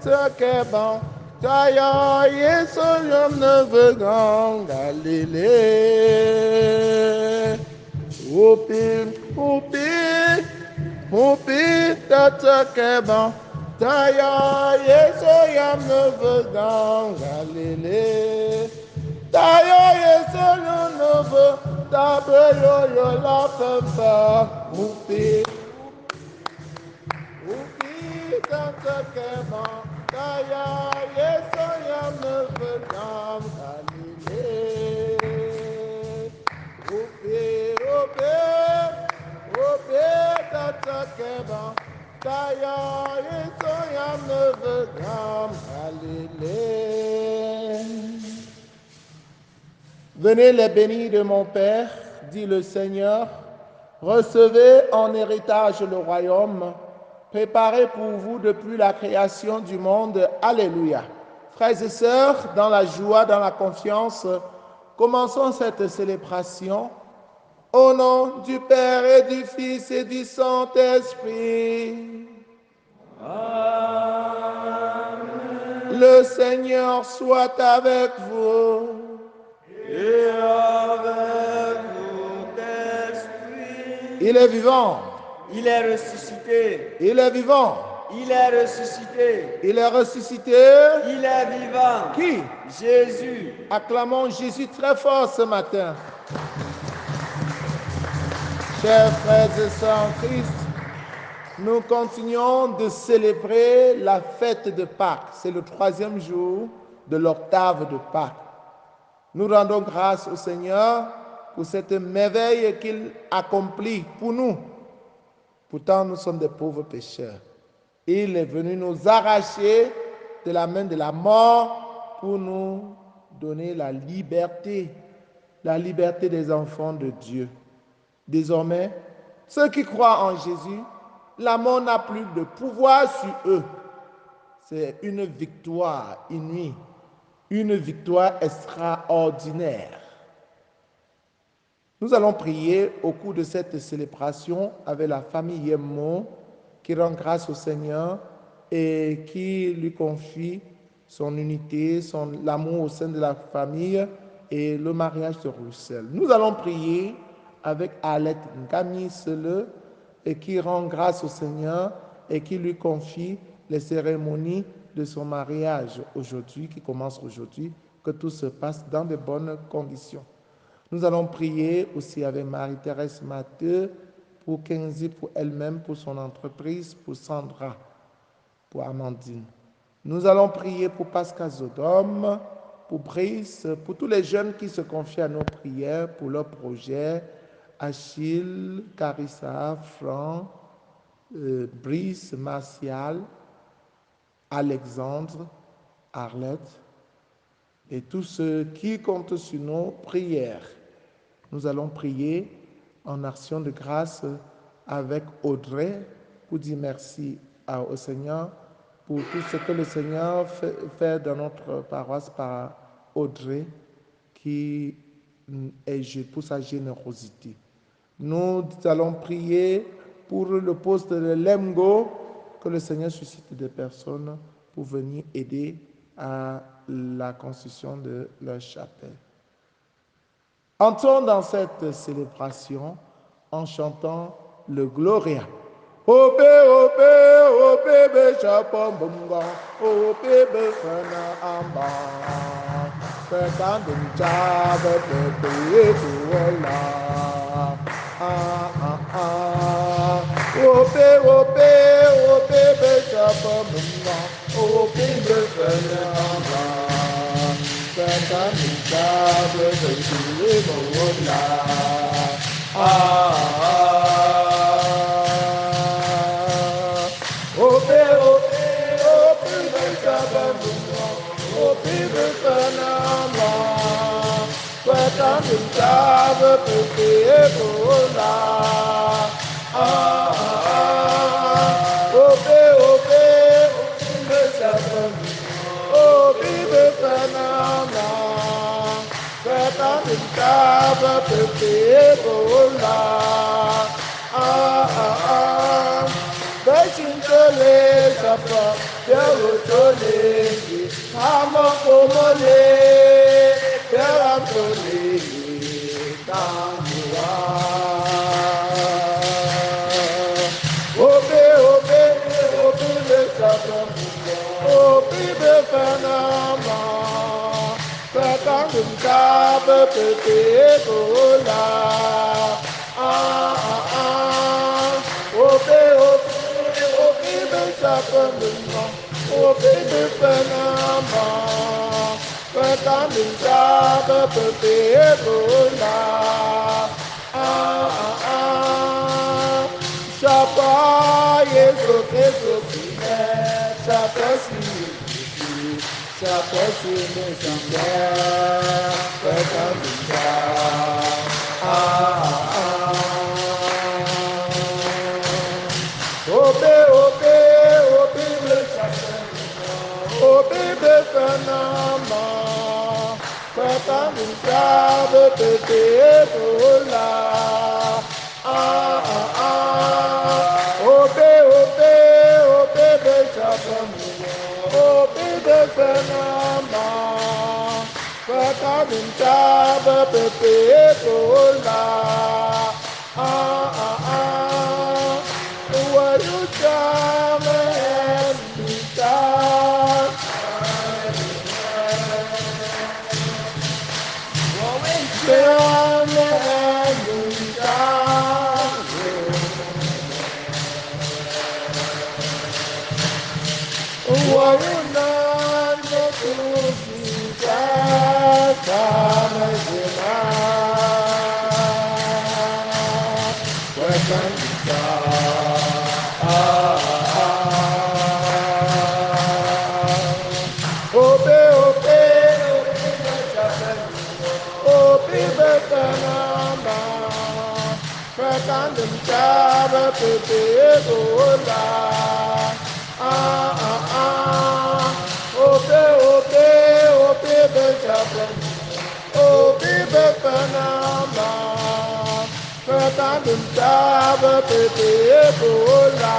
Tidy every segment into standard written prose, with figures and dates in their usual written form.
Takeba, Taya, Yesoyam Nevegang, Galilée. Upi, Takeba, Taya, Yesoyam Nevegang, Galilée. Taya, Yesoyam Nevegang, Tabeyo, Yola, Pemba, Upi, Takeba. Taya, Yesoyam Nevegang, Galilée. Upi, Takeba. Taya, Yesoyam Nevegang, Galilée. Venez les bénis de mon Père, dit le Seigneur. Recevez en héritage le royaume préparé pour vous depuis la création du monde. Alléluia. Frères et sœurs, dans la joie, dans la confiance, commençons cette célébration au nom du Père et du Fils et du Saint-Esprit. Amen. Le Seigneur soit avec vous. Et avec votre esprit. Il est vivant. Il est ressuscité. Il est vivant. Il est ressuscité. Il est ressuscité. Il est vivant. Qui? Jésus. Acclamons Jésus très fort ce matin. Chers frères et sœurs en Christ, nous continuons de célébrer la fête de Pâques. C'est le 3e jour de l'octave de Pâques. Nous rendons grâce au Seigneur pour cette merveille qu'il accomplit pour nous. Pourtant, nous sommes des pauvres pécheurs. Il est venu nous arracher de la main de la mort pour nous donner la liberté des enfants de Dieu. Désormais, ceux qui croient en Jésus, la mort n'a plus de pouvoir sur eux. C'est une victoire inouïe, une victoire extraordinaire. Nous allons prier au cours de cette célébration avec la famille Yemmo qui rend grâce au Seigneur et qui lui confie son unité, l'amour au sein de la famille et le mariage de Roussel. Nous allons prier avec Alette Ngami Sele et qui rend grâce au Seigneur et qui lui confie les cérémonies de son mariage aujourd'hui, qui commence aujourd'hui, que tout se passe dans de bonnes conditions. Nous allons prier aussi avec Marie-Thérèse Matteux, pour Kenzie, pour elle-même, pour son entreprise, pour Sandra, pour Amandine. Nous allons prier pour Pascal Zodom, pour Brice, pour tous les jeunes qui se confient à nos prières, pour leurs projets, Achille, Carissa, Franck, Brice, Martial, Alexandre, Arlette, et tous ceux qui comptent sur nos prières. Nous allons prier en action de grâce avec Audrey pour dire merci au Seigneur pour tout ce que le Seigneur fait dans notre paroisse par Audrey qui est pour sa générosité. Nous allons prier pour le poste de Lemgo, que le Seigneur suscite des personnes pour venir aider à la construction de leur chapelle. Entrons dans cette célébration en chantant le Gloria. Ope, ope, ope, be chapon bunga, ope, be fana amba, petandum chave, pepe, tuola. Ope, ope, ope, be chapon bunga, ope, be fana amba. Petandum chave, pepe, tuola. Perotolé, Amapomole, Peratolé, Tamua. Obe, obe, obe, le sapin, obe, le panama, Petanum cabe, pete, gola. Obe, obe, obe, le sapin, obe, le panama, Petanum cabe, pete, gola. Chapa, Yesu, Yesu, Chapa, Chapa, Obe, obe, obe, obe, Befanama, Petanum cabe, pete, gola. Obe, obe, obe, Bechabam, obe, Befanama, Petanum cabe, pete, gola. What you come and be done. Kandem chaba pepe gola. Ope ope ope bechaba. Ope bepanama. Kandem chaba pepe gola.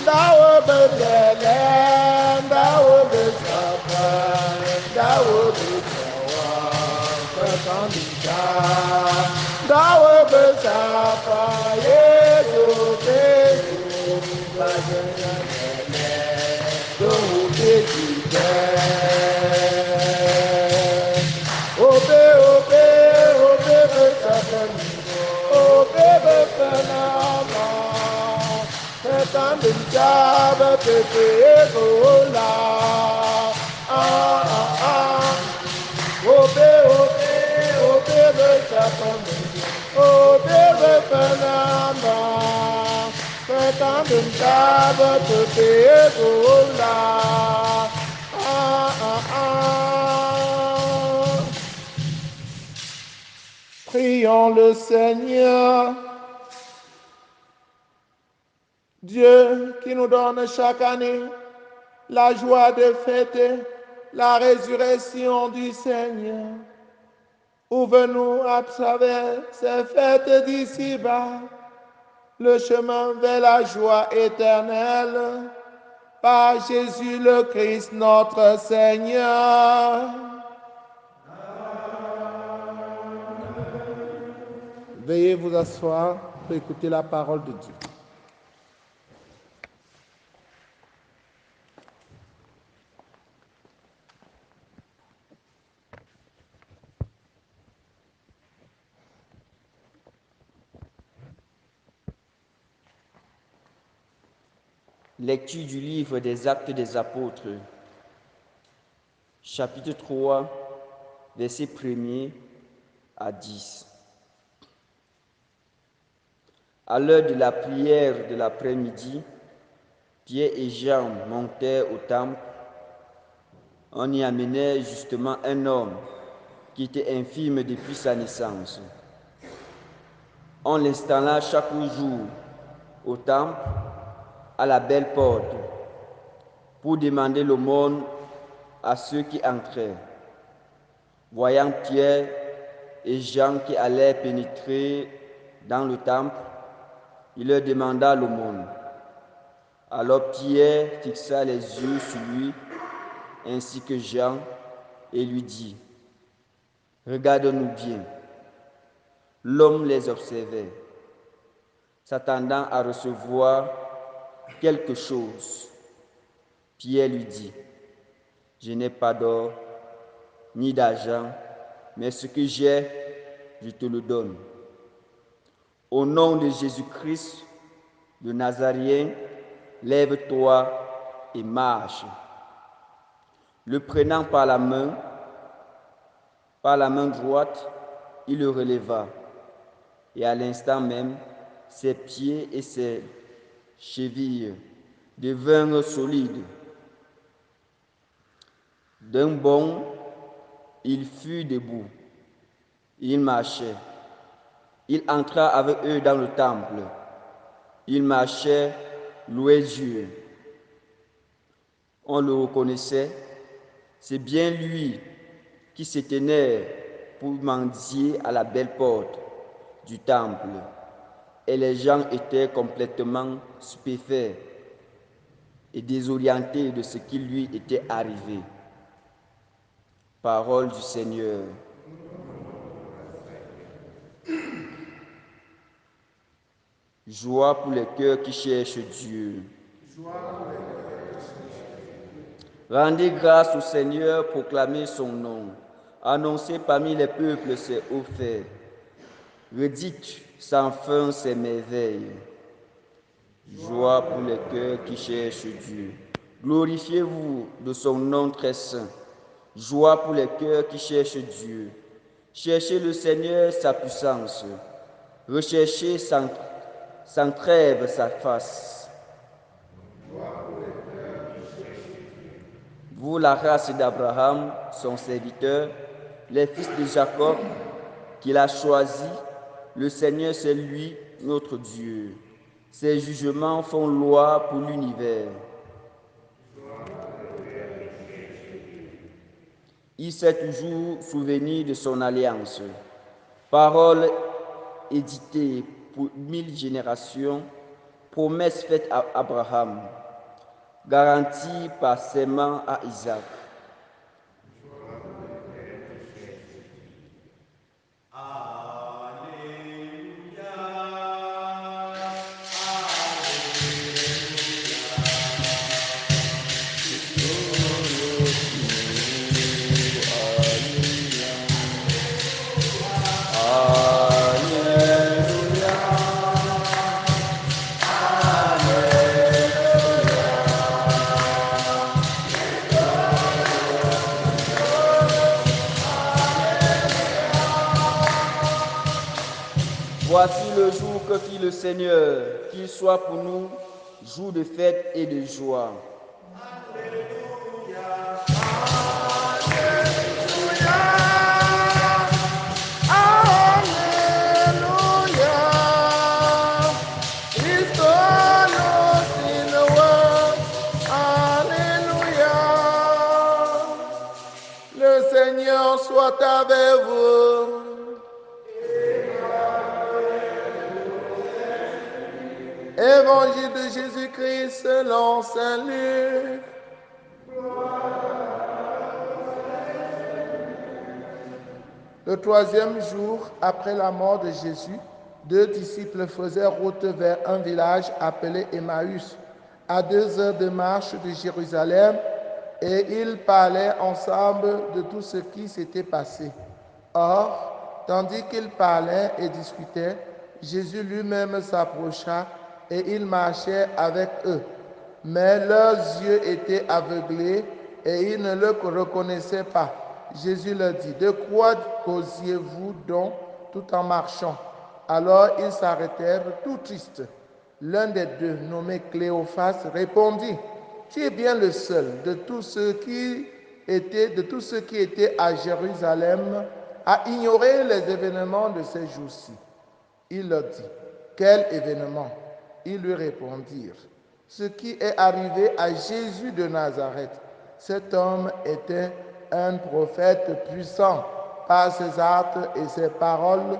Dawo bedele, dawo bechaba, dawo bechawa. Dawe besapa Yesu Yesu Bajene Dobe Jide Obe Obe Obe besapa Obe besanama Ketan Binjaba Pepe Gola Obe Obe Obe besapa Obe besanama Ketan Binjaba Pepe Gola Prions le Seigneur, Dieu qui nous donne chaque année la joie de fêter la résurrection du Seigneur. Ouvre-nous à travers ces fêtes d'ici-bas le chemin vers la joie éternelle par Jésus le Christ notre Seigneur. Veuillez vous asseoir pour écouter la parole de Dieu. Lecture du livre des Actes des Apôtres, chapitre 3, versets 1er à 10. À l'heure de la prière de l'après-midi, Pierre et Jean montèrent au temple. On y amenait justement un homme qui était infirme depuis sa naissance. On l'installa chaque jour au temple, à la belle porte, pour demander l'aumône à ceux qui entraient. Voyant Pierre et Jean qui allaient pénétrer dans le temple, il leur demanda l'aumône. Alors Pierre fixa les yeux sur lui, ainsi que Jean, et lui dit, « Regarde-nous bien. » L'homme les observait, s'attendant à recevoir quelque chose. Pierre lui dit, « Je n'ai pas d'or ni d'argent, mais ce que j'ai, je te le donne. Au nom de Jésus-Christ, le Nazaréen, lève-toi et marche. » Le prenant par la main droite, il le releva, et à l'instant même, ses pieds et ses chevilles devinrent solides. D'un bond, il fut debout. Il marchait. Il entra avec eux dans le temple. Il marchait, louait Dieu. On le reconnaissait. C'est bien lui qui se tenait pour mendier à la belle porte du temple. Et les gens étaient complètement stupéfaits et désorientés de ce qui lui était arrivé. Parole du Seigneur. Joie pour les cœurs qui cherchent Dieu. Rendez grâce au Seigneur, proclamez son nom. Annoncez parmi les peuples ses hauts faits. Redites sans fin ses merveilles. Joie pour les cœurs qui cherchent Dieu. Glorifiez-vous de son nom très saint. Joie pour les cœurs qui cherchent Dieu. Cherchez le Seigneur, sa puissance. Recherchez sans trêve sa face. Vous, la race d'Abraham, son serviteur, les fils de Jacob, qu'il a choisis, le Seigneur, c'est lui, notre Dieu. Ses jugements font loi pour l'univers. Il s'est toujours souvenu de son alliance. Parole éditée pour 1000 générations, promesse faite à Abraham, garantie par serment à Isaac. Voici le jour que fit le Seigneur, qu'il soit pour nous jour de fête et de joie. Alléluia, Alléluia. Christ lost in the world. Alléluia. Le Seigneur soit avec vous. Évangile de Jésus-Christ selon saint Luc. Le troisième jour, après la mort de Jésus, 2 disciples faisaient route vers un village appelé Emmaüs, à 2 heures de marche de Jérusalem, et ils parlaient ensemble de tout ce qui s'était passé. Or, tandis qu'ils parlaient et discutaient, Jésus lui-même s'approcha et il marchait avec eux. Mais leurs yeux étaient aveuglés et ils ne le reconnaissaient pas. Jésus leur dit, « De quoi causiez-vous donc tout en marchant ?» Alors ils s'arrêtèrent tout tristes. L'un des deux, nommé Cléophas, répondit, « Tu es bien le seul de tous ceux qui étaient à Jérusalem à ignorer les événements de ces jours-ci. » Il leur dit, « Quel événement ?» Ils lui répondirent, « Ce qui est arrivé à Jésus de Nazareth. Cet homme était un prophète puissant par ses actes et ses paroles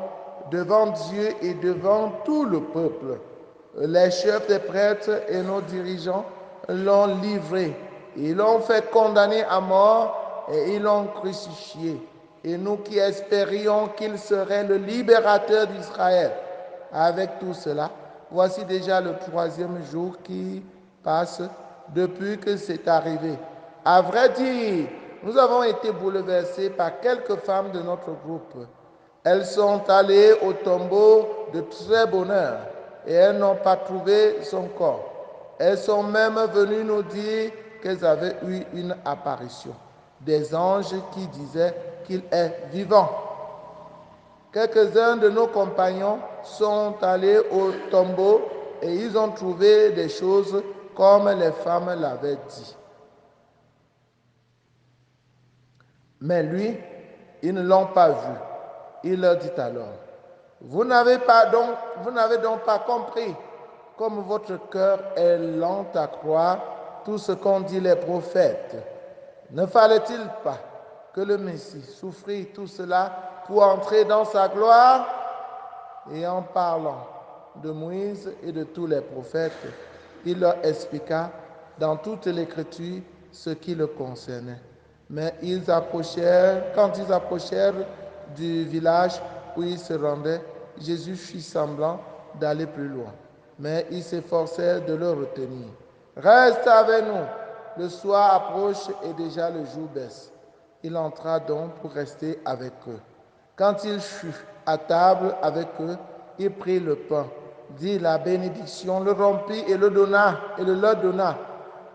devant Dieu et devant tout le peuple. les chefs des prêtres et nos dirigeants l'ont livré. Ils l'ont fait condamner à mort et ils l'ont crucifié. Et nous qui espérions qu'il serait le libérateur d'Israël. Avec tout cela, voici déjà le 3e jour qui passe depuis que c'est arrivé. À vrai dire, nous avons été bouleversés par quelques femmes de notre groupe. Elles sont allées au tombeau de très bonne heure et elles n'ont pas trouvé son corps. Elles sont même venues nous dire qu'elles avaient eu une apparition. Des anges qui disaient qu'il est vivant. Quelques-uns de nos compagnons sont allés au tombeau et ils ont trouvé des choses comme les femmes l'avaient dit. Mais lui, ils ne l'ont pas vu. Il leur dit alors, vous n'avez donc pas compris comme votre cœur est lent à croire tout ce qu'ont dit les prophètes. Ne fallait-il pas que le Messie souffrit tout cela pour entrer dans sa gloire? Et en parlant de Moïse et de tous les prophètes, il leur expliqua dans toute l'Écriture ce qui le concernait. Mais quand ils approchèrent du village où ils se rendaient, Jésus fit semblant d'aller plus loin. Mais ils s'efforçèrent de le retenir. Reste avec nous, le soir approche et déjà le jour baisse. Il entra donc pour rester avec eux. Quand il fut à table avec eux, il prit le pain, dit la bénédiction, le rompit et le leur donna.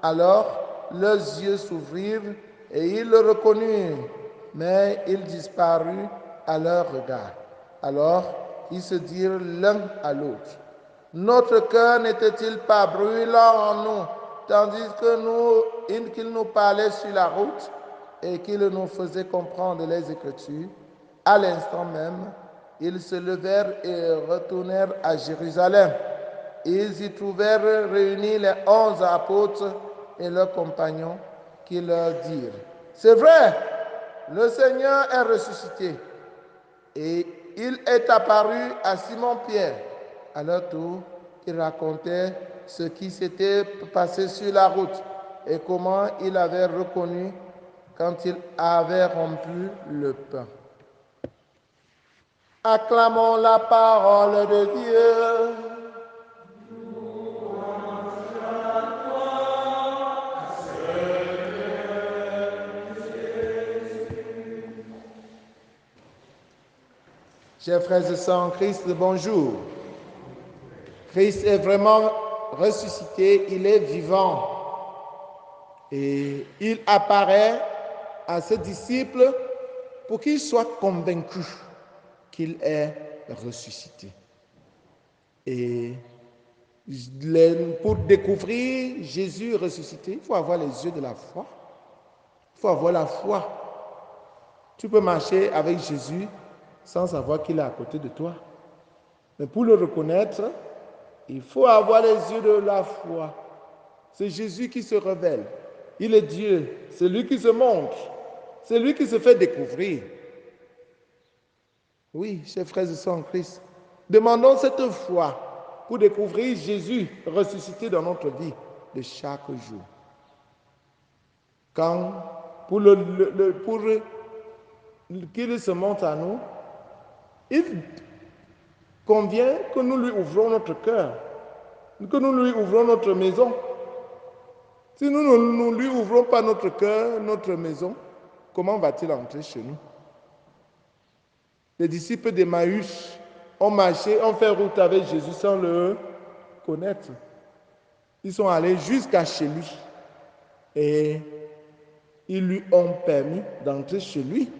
Alors leurs yeux s'ouvrirent et ils le reconnurent, mais il disparut à leur regard. Alors ils se dirent l'un à l'autre, notre cœur n'était-il pas brûlant en nous, tandis qu'il nous parlait sur la route et qu'il nous faisait comprendre les Écritures? À l'instant même, ils se levèrent et retournèrent à Jérusalem. Ils y trouvèrent réunis les 11 apôtres et leurs compagnons qui leur dirent, c'est vrai, le Seigneur est ressuscité et il est apparu à Simon-Pierre. À leur tour, ils racontaient ce qui s'était passé sur la route et comment il avait reconnu quand il avait rompu le pain. Acclamons la parole de Dieu. Chers frères et sœurs en Christ, bonjour. Christ est vraiment ressuscité, il est vivant. Et il apparaît à ses disciples pour qu'ils soient convaincus qu'il est ressuscité. Et pour découvrir Jésus ressuscité, il faut avoir les yeux de la foi. Il faut avoir la foi. Tu peux marcher avec Jésus sans savoir qu'il est à côté de toi. Mais pour le reconnaître, il faut avoir les yeux de la foi. C'est Jésus qui se révèle. Il est Dieu. C'est lui qui se montre. C'est lui qui se fait découvrir. Oui, chers frères et sœurs en Christ, demandons cette foi pour découvrir Jésus ressuscité dans notre vie de chaque jour. Pour qu'il se montre à nous, il convient que nous lui ouvrons notre cœur, que nous lui ouvrons notre maison. Si nous ne lui ouvrons pas notre cœur, notre maison, comment va-t-il entrer chez nous? Les disciples d'Emmaüs ont marché, ont fait route avec Jésus sans le connaître. Ils sont allés jusqu'à chez lui et ils lui ont permis d'entrer chez lui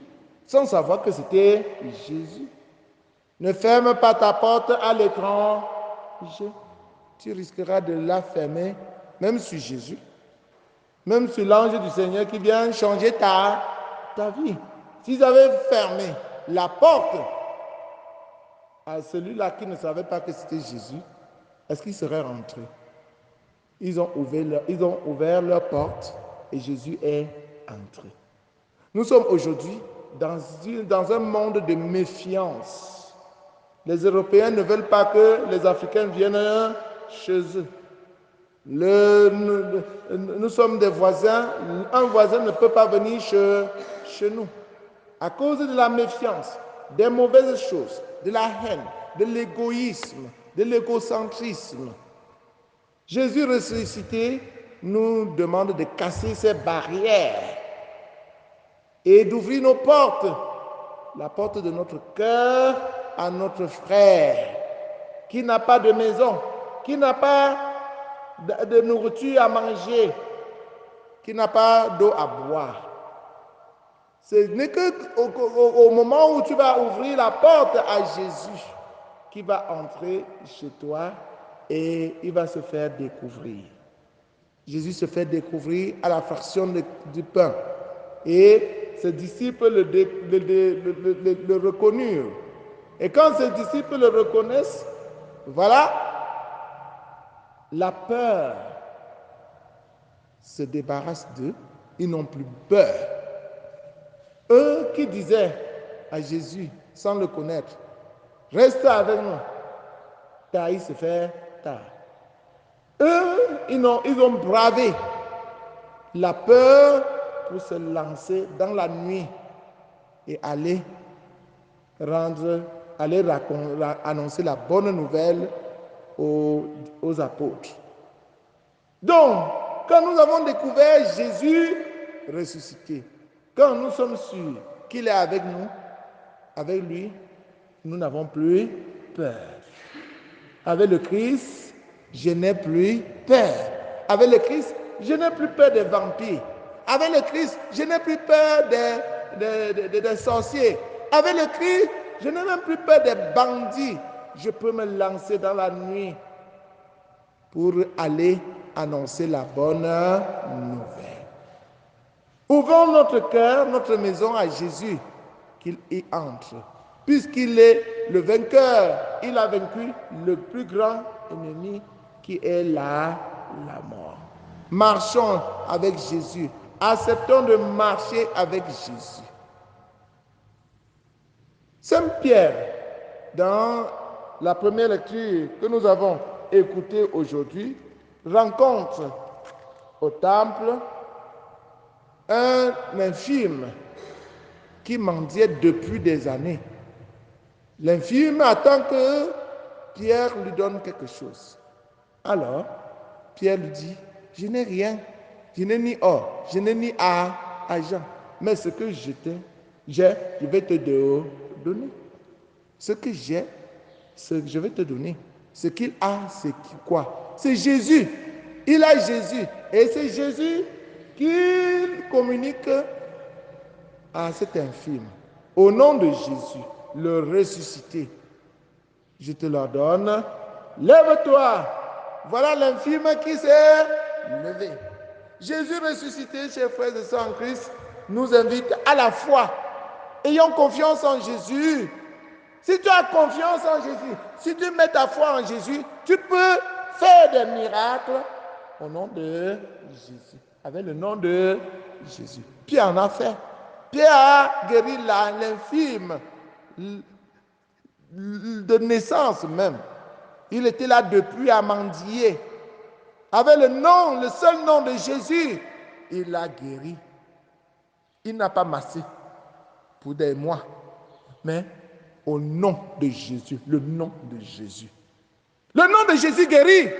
sans savoir que c'était Jésus. Ne ferme pas ta porte à l'étranger. Tu risqueras de la fermer, même sur Jésus, même sur l'ange du Seigneur qui vient changer ta vie. S'ils avaient fermé la porte à celui-là qui ne savait pas que c'était Jésus, est-ce qu'il serait rentré? Ils ont ouvert leur porte et Jésus est entré. Nous sommes aujourd'hui dans un monde de méfiance. Les Européens ne veulent pas que les Africains viennent chez eux. Nous sommes des voisins. Un voisin ne peut pas venir chez nous. À cause de la méfiance, des mauvaises choses, de la haine, de l'égoïsme, de l'égocentrisme. Jésus ressuscité nous demande de casser ces barrières et d'ouvrir nos portes, la porte de notre cœur à notre frère qui n'a pas de maison, qui n'a pas de nourriture à manger, qui n'a pas d'eau à boire. Ce n'est qu'au moment où tu vas ouvrir la porte à Jésus qui va entrer chez toi et il va se faire découvrir. Jésus se fait découvrir à la fraction du pain. Et ses disciples le reconnurent. Et quand ses disciples le reconnaissent, voilà, la peur se débarrasse d'eux. Ils n'ont plus peur. Eux qui disaient à Jésus, sans le connaître, reste avec nous, car il se fait tard. Eux, ils ont bravé la peur pour se lancer dans la nuit et aller annoncer la bonne nouvelle aux apôtres. Donc, quand nous avons découvert Jésus ressuscité, quand nous sommes sûrs qu'il est avec nous, avec lui, nous n'avons plus peur. Avec le Christ, je n'ai plus peur. Avec le Christ, je n'ai plus peur des vampires. Avec le Christ, je n'ai plus peur des sorciers. Avec le Christ, je n'ai même plus peur des bandits. Je peux me lancer dans la nuit pour aller annoncer la bonne nouvelle. Ouvrons notre cœur, notre maison à Jésus, qu'il y entre. Puisqu'il est le vainqueur, il a vaincu le plus grand ennemi qui est la mort. Marchons avec Jésus. Acceptons de marcher avec Jésus. Saint Pierre, dans la première lecture que nous avons écoutée aujourd'hui, rencontre au temple un infirme qui mendiait depuis des années. L'infirme attend que Pierre lui donne quelque chose. Alors, Pierre lui dit, je n'ai rien, je n'ai ni or, je n'ai ni argent, mais ce que j'ai, je vais te donner. Ce que j'ai, je vais te donner. Ce qu'il a, c'est quoi? C'est Jésus. Il a Jésus. Et c'est Jésus qui communique à cet infirme. Au nom de Jésus, le ressuscité, je te l'ordonne, lève-toi. Voilà l'infirme qui s'est levé. Jésus ressuscité, chers frères et sœurs en Christ, nous invite à la foi. Ayons confiance en Jésus. Si tu as confiance en Jésus, si tu mets ta foi en Jésus, tu peux faire des miracles au nom de Jésus. Avec le nom de Jésus. Pierre en a fait. Pierre a guéri l'infirme de naissance même. Il était là depuis à mendier. Avec le seul nom de Jésus, il l'a guéri. Il n'a pas massé pour des mois, mais au nom de Jésus, le nom de Jésus. Le nom de Jésus guérit.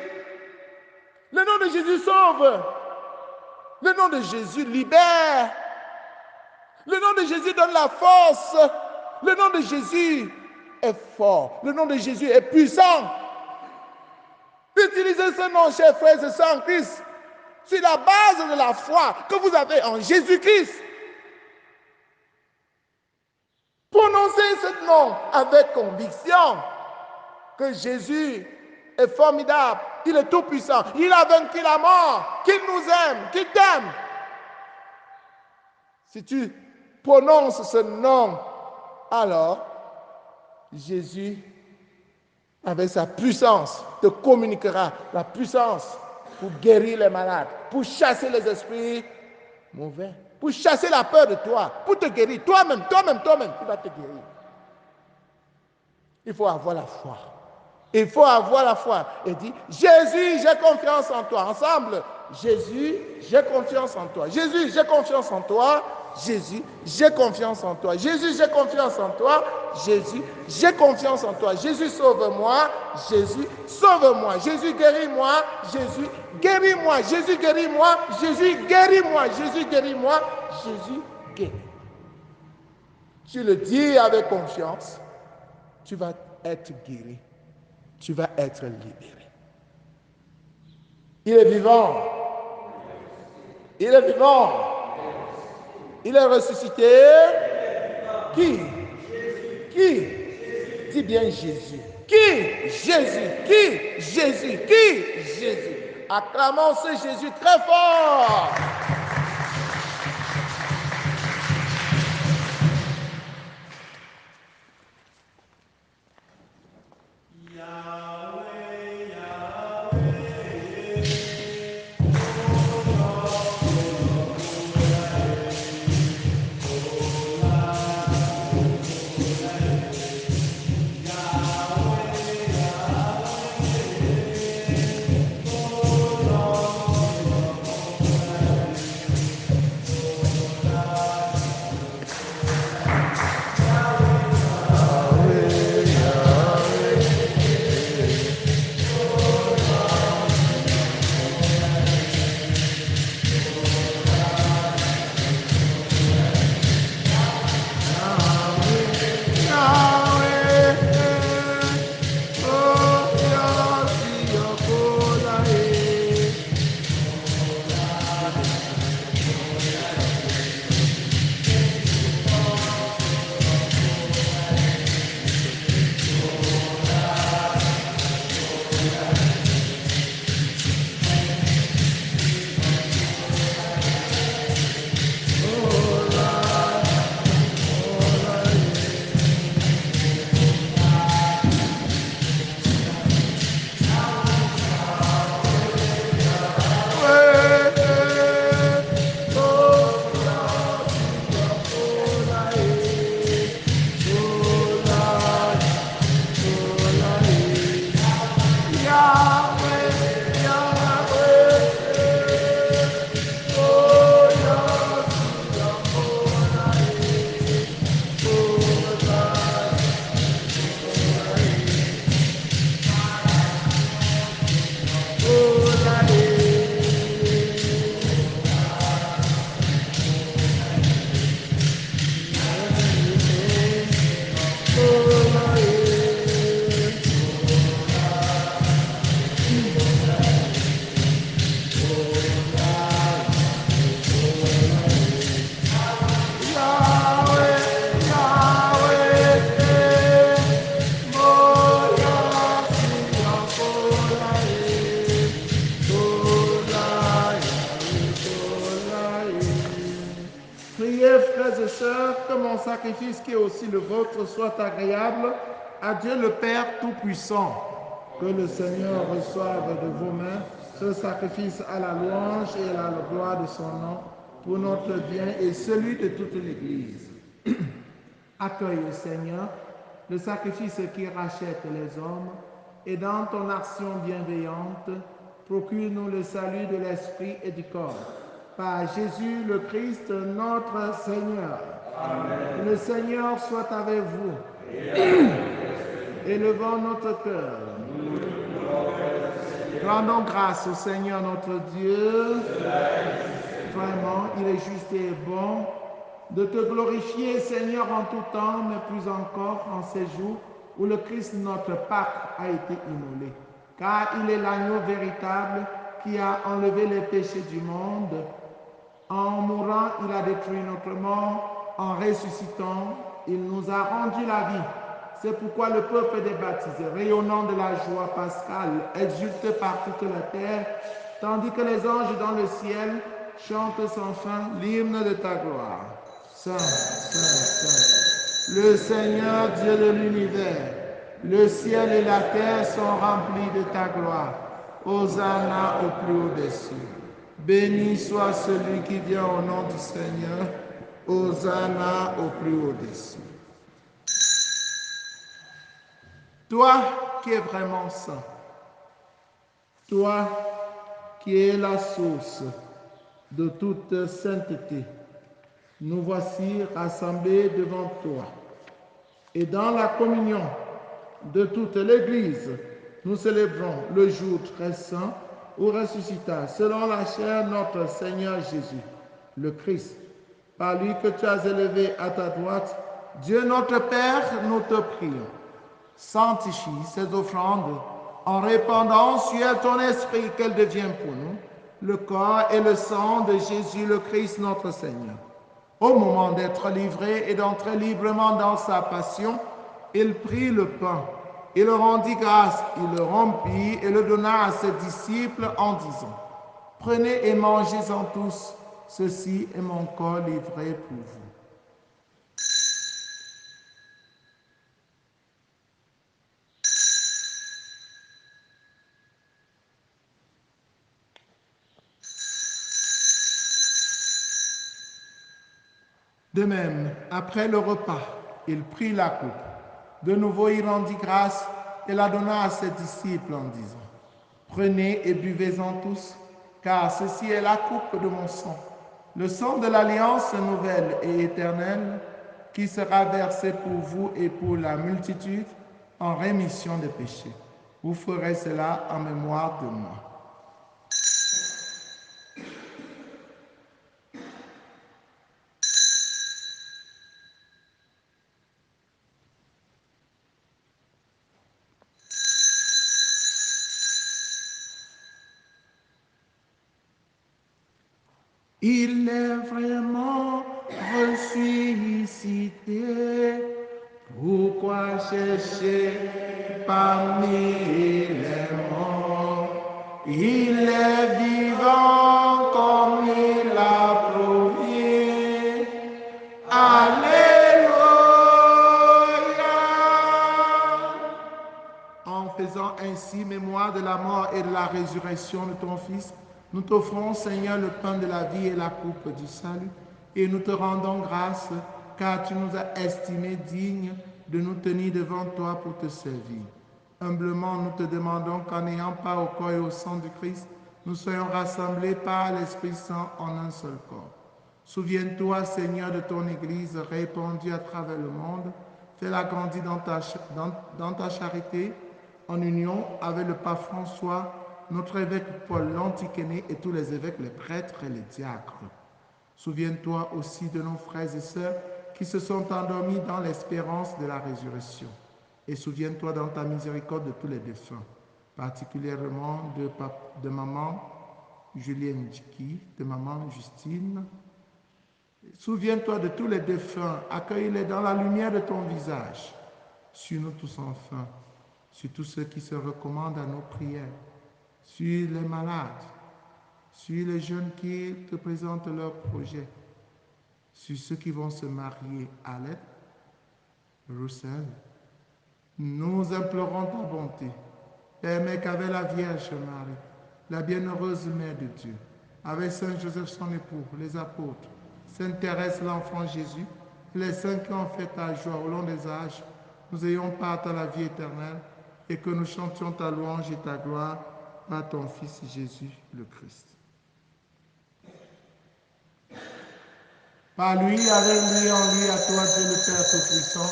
Le nom de Jésus sauve. Le nom de Jésus libère. Le nom de Jésus donne la force. Le nom de Jésus est fort. Le nom de Jésus est puissant. Utilisez ce nom, chers frères et sœurs en Christ, sur la base de la foi que vous avez en Jésus-Christ. Prononcez ce nom avec conviction que Jésus est formidable, il est tout puissant, il a vaincu la mort, qu'il nous aime, qu'il t'aime. Si tu prononces ce nom, alors Jésus, avec sa puissance, te communiquera la puissance pour guérir les malades, pour chasser les esprits mauvais, pour chasser la peur de toi, pour te guérir. Toi-même, il va te guérir. Il faut avoir la foi. Il faut avoir la foi et dire, Jésus, j'ai confiance en toi. Ensemble, Jésus, j'ai confiance en toi. Jésus, j'ai confiance en toi. Jésus, j'ai confiance en toi. Jésus, j'ai confiance en toi. Jésus, j'ai confiance en toi. Jésus, sauve-moi. Jésus, sauve-moi. Jésus, guéris-moi. Jésus, guéris-moi. Jésus, guéris-moi. Jésus, guéris-moi. Jésus, guéris-moi. Jésus, guéris. Tu le dis avec confiance, tu vas être guéri. Tu vas être libéré. Il est vivant. Il est vivant. Il est ressuscité. Qui? Qui? Dis bien Jésus. Qui? Jésus. Qui? Jésus. Qui? Jésus. Acclamons ce Jésus très fort. Priez, frères et sœurs, que mon sacrifice qui est aussi le vôtre soit agréable à Dieu le Père Tout-Puissant. Que le Seigneur reçoive de vos mains ce sacrifice à la louange et à la gloire de son nom pour notre bien et celui de toute l'Église. Accueille, Seigneur, le sacrifice qui rachète les hommes et dans ton action bienveillante, procure-nous le salut de l'esprit et du corps. Par Jésus le Christ, notre Seigneur. Amen. Le Seigneur soit avec vous. Élevons notre cœur. Rendons grâce au Seigneur notre Dieu. Vraiment, il est juste et bon de te glorifier, Seigneur, en tout temps, mais plus encore en ces jours où le Christ, notre Pâque, a été immolé. Car il est l'agneau véritable qui a enlevé les péchés du monde. En mourant, il a détruit notre mort. En ressuscitant, il nous a rendu la vie. C'est pourquoi le peuple des baptisés, rayonnant de la joie pascale, exulte par toute la terre, tandis que les anges dans le ciel chantent sans fin l'hymne de ta gloire. Saint, Saint, Saint, le Seigneur Dieu de l'univers, le ciel et la terre sont remplis de ta gloire. Hosanna au plus haut des cieux. Béni soit celui qui vient au nom du Seigneur. Hosanna au plus haut des cieux. Toi qui es vraiment saint. Toi qui es la source de toute sainteté, nous voici rassemblés devant toi. Et dans la communion de toute l'Église, nous célébrons le jour très saint où ressuscita, selon la chair, notre Seigneur Jésus, le Christ. Par lui que tu as élevé à ta droite, Dieu notre Père, nous te prions. Sanctifie ces offrandes en répandant sur elle ton esprit, qu'elle devienne pour nous le corps et le sang de Jésus le Christ notre Seigneur. Au moment d'être livré et d'entrer librement dans sa passion, il prit le pain, il le rendit grâce, il le rompit et le donna à ses disciples en disant, « Prenez et mangez-en tous, ceci est mon corps livré pour vous. » De même, après le repas, il prit la coupe. De nouveau, il rendit grâce et la donna à ses disciples en disant, « Prenez et buvez-en tous, car ceci est la coupe de mon sang, le sang de l'alliance nouvelle et éternelle, qui sera versé pour vous et pour la multitude en rémission des péchés. Vous ferez cela en mémoire de moi. » Il est vraiment ressuscité. Pourquoi chercher parmi les morts? Il est vivant comme il l'a promis. Alléluia. En faisant ainsi mémoire de la mort et de la résurrection de ton Fils, nous t'offrons, Seigneur, le pain de la vie et la coupe du salut, et nous te rendons grâce, car tu nous as estimés dignes de nous tenir devant toi pour te servir. Humblement, nous te demandons qu'en n'ayant pas au corps et au sang du Christ, nous soyons rassemblés par l'Esprit Saint en un seul corps. Souviens-toi, Seigneur, de ton Église répandue à travers le monde. Fais-la grandir dans ta charité, en union avec le pape François, notre évêque Paul l'Antiquéné et tous les évêques, les prêtres et les diacres. Souviens-toi aussi de nos frères et sœurs qui se sont endormis dans l'espérance de la résurrection. Et souviens-toi dans ta miséricorde de tous les défunts, particulièrement de maman Julienne Djiki, de maman Justine. Souviens-toi de tous les défunts, accueille-les dans la lumière de ton visage. Suis-nous tous enfin, sur tous ceux qui se recommandent à nos prières, sur les malades, sur les jeunes qui te présentent leurs projets, sur ceux qui vont se marier à Alep, Roussel. Nous implorons ta bonté. Permets qu'avec la Vierge Marie, la bienheureuse Mère de Dieu, avec Saint Joseph son époux, les apôtres, Sainte Thérèse l'enfant Jésus, et les saints qui ont fait ta joie au long des âges, nous ayons part à la vie éternelle et que nous chantions ta louange et ta gloire par ton Fils Jésus le Christ. Par lui, avec lui, en lui, à toi, Dieu le Père Tout-Puissant,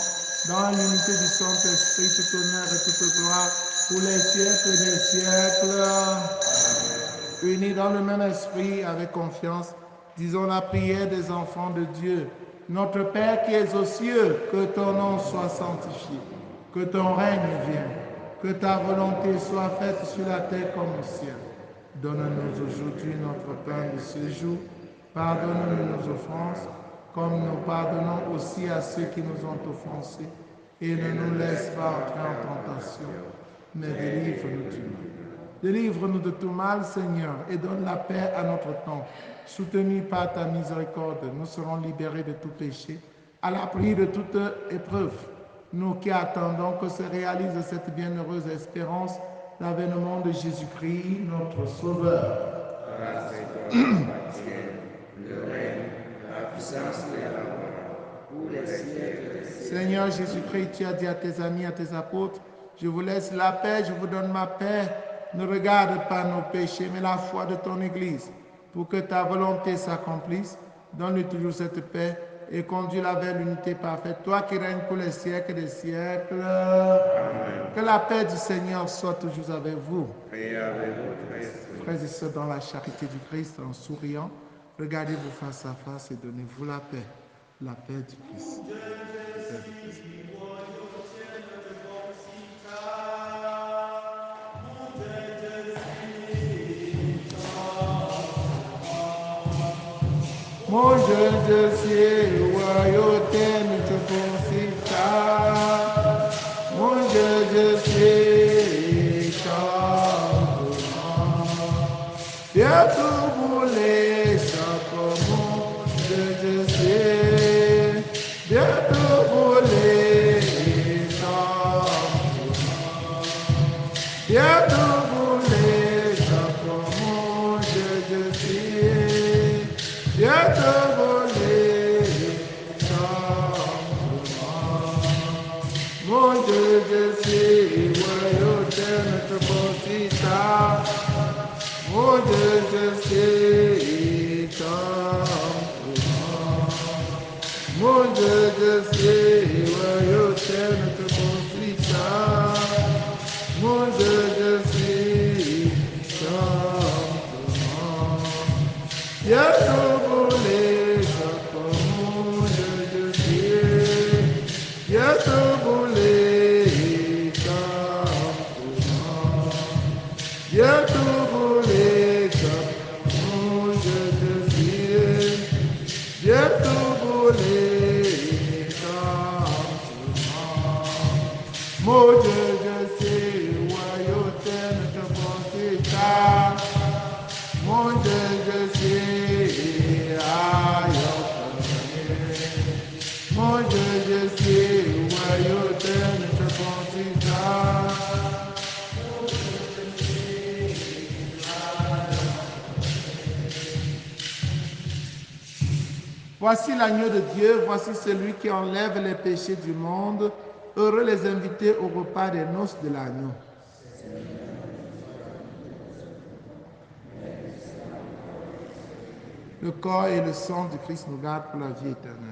dans l'unité du Saint-Esprit, tout honneur et toute gloire, pour les siècles des siècles. Unis dans le même esprit, avec confiance, disons la prière des enfants de Dieu. Notre Père qui es aux cieux, que ton nom soit sanctifié, que ton règne vienne, que ta volonté soit faite sur la terre comme au ciel. Donne-nous aujourd'hui notre pain de ce jour. Pardonne-nous nos offenses, comme nous pardonnons aussi à ceux qui nous ont offensés. Et ne nous laisse pas entrer en tentation, mais délivre-nous du mal. Délivre-nous de tout mal, Seigneur, et donne la paix à notre temps. Soutenus par ta miséricorde, nous serons libérés de tout péché, à l'abri de toute épreuve. Nous qui attendons que se réalise cette bienheureuse espérance, l'avènement de Jésus-Christ, notre Sauveur. Grâce et gloire le règne, la puissance et la gloire, pour les siècles des siècles. Seigneur Jésus-Christ, tu as dit à tes amis, à tes apôtres, Je vous laisse la paix, je vous donne ma paix. Ne regarde pas nos péchés, mais la foi de ton Église. Pour que ta volonté s'accomplisse, donne-lui toujours cette paix et conduis-la vers l'unité parfaite. Toi qui règnes pour les siècles des siècles. Amen. Que la paix du Seigneur soit toujours avec vous. Et avec votre esprit. Frères et sœurs, dans la charité du Christ, en souriant, regardez-vous face à face et donnez-vous la paix. La paix du Christ. Mon Dieu de ciel, royauté ne te concita. Mon Dieu de ciel, chante-moi. Bientôt brûlé, chaque mon Dieu de ciel. Bientôt brûlé, chante-moi. Bientôt brûlé, chaque mon Dieu de ciel. Bientôt volé, chante-moi. Mon Dieu, je sais, royauté ne te concita. Mon Dieu, je sais, chante-moi. Mon Dieu, je sais, royauté ne te concita. Mon Dieu, je sais, chante-moi. Bientôt volé, chaque monde de Dieu. Bientôt volé, chante-moi. Bientôt volé, chaque monde de Dieu. Bientôt volé, chante-moi. Mon Dieu, je sais, royauté ne te concita. Mon Dieu, je sais, aïe, mon Dieu, je sais, royauté ne te concita. Voici l'agneau de Dieu, voici celui qui enlève les péchés du monde. Heureux les invités au repas des noces de l'agneau. Le corps et le sang du Christ nous gardent pour la vie éternelle.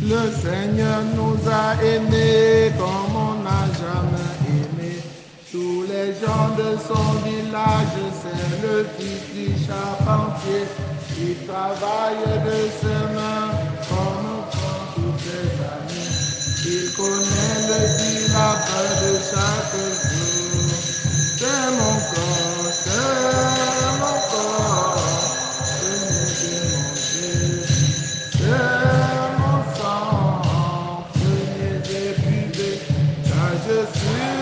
Le Seigneur nous a aimés comme on n'a jamais aimé. Tous les gens de son village, c'est le fils du charpentier. Il travaille de ses mains comme font tous ses amis. Il connaît le diable de chaque jour. C'est mon corps, c'est mon corps. Venez manger. C'est mon sang, venez débuter, car je suis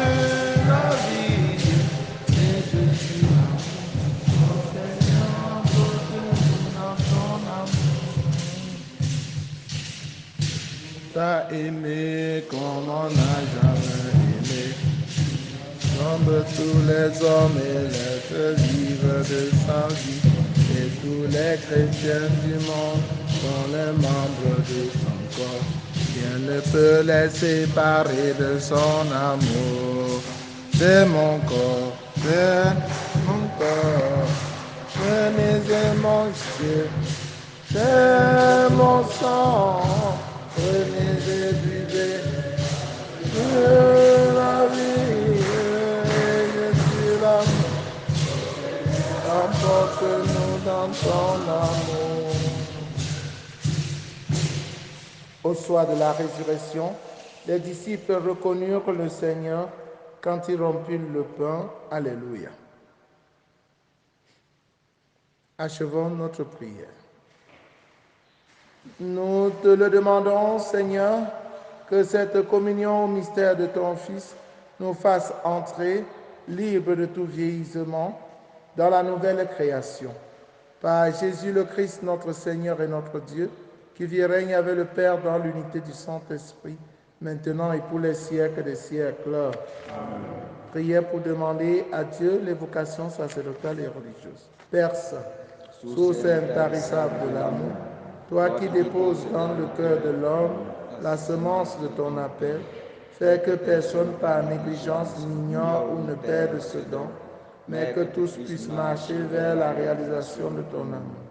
la vie, et je suis l'amour. Mon Seigneur, porte-nous dans ton amour. T'as aimé comme on n'a jamais aimé, comme tous les hommes et les vivre de sa vie. Et tous les chrétiens du monde sont les membres de son corps. Rien ne peut les séparer de son amour. C'est mon corps, c'est mon corps. Venez et mangez, c'est mon sang. Venez et la vie, je suis là. Emporte-nous dans ton amour. Au soir de la résurrection, les disciples reconnurent le Seigneur quand il rompit le pain. Alléluia. Achevons notre prière. Nous te le demandons, Seigneur, que cette communion au mystère de ton Fils nous fasse entrer, libres de tout vieillissement, dans la nouvelle création. Par Jésus le Christ, notre Seigneur et notre Dieu, qui vit et règne avec le Père dans l'unité du Saint-Esprit, maintenant et pour les siècles des siècles. Amen. Priez pour demander à Dieu les vocations sacerdotales et religieuses. Père Saint, source intarissable de l'amour, toi qui déposes dans le cœur de l'homme la semence de ton appel, fais que personne par négligence n'ignore ou ne perde ce don, mais que tous puissent marcher vers la réalisation de ton amour.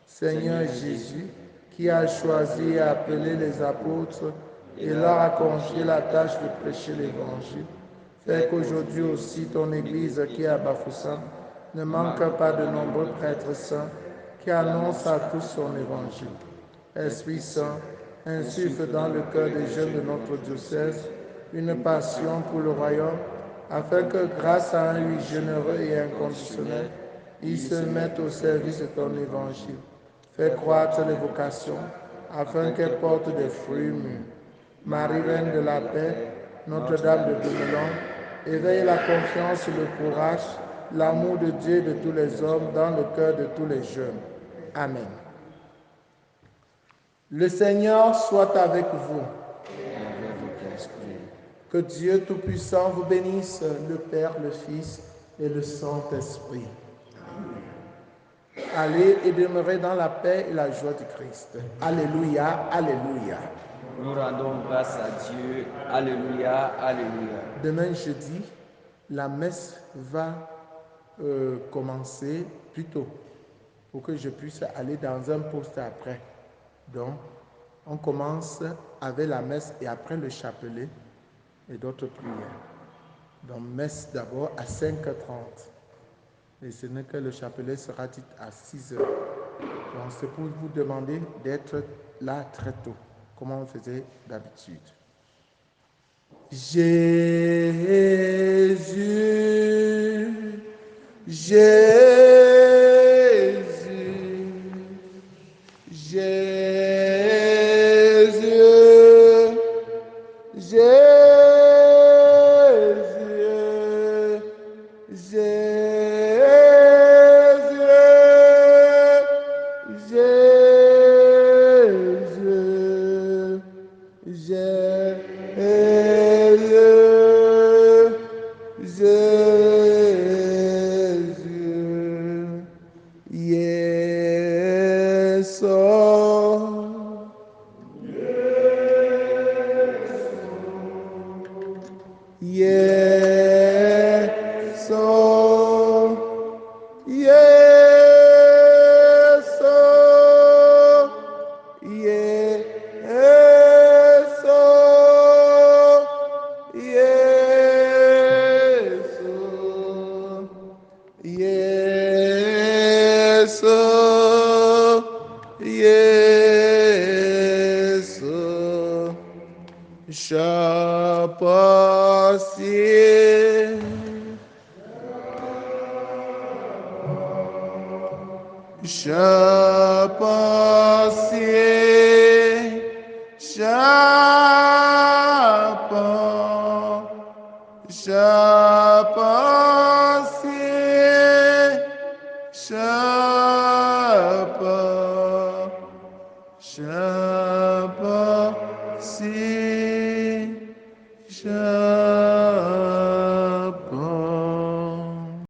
Seigneur Jésus, qui a choisi et appelé les apôtres et leur a confié la tâche de prêcher l'Évangile, fais qu'aujourd'hui aussi ton Église qui est à Bafoussam ne manque pas de nombreux prêtres saints qui annoncent à tous son Évangile. Esprit Saint, insuffle dans le cœur des jeunes de notre diocèse une passion pour le royaume, afin que grâce à un oui généreux et inconditionnel, ils se mettent au service de ton Évangile. Fais croître les vocations, afin qu'elles portent des fruits mûrs. Marie, Reine de la paix, Notre-Dame de Dumelon, éveille la confiance, le courage, l'amour de Dieu et de tous les hommes dans le cœur de tous les jeunes. Amen. Le Seigneur soit avec vous. Que Dieu Tout-Puissant vous bénisse, le Père, le Fils et le Saint-Esprit. Allez et demeurez dans la paix et la joie du Christ. Alléluia, alléluia. Nous rendons grâce à Dieu. Alléluia, alléluia. Demain jeudi, la messe va commencer plus tôt pour que je puisse aller dans un poste après. Donc, on commence avec la messe et après le chapelet et d'autres prières. Donc, messe d'abord à 5h30. Et ce n'est que le chapelet sera dit à 6h. Donc, c'est pour vous demander d'être là très tôt, comme on faisait d'habitude. Jésus, Jésus, Jésus, Jésus, Shabbat,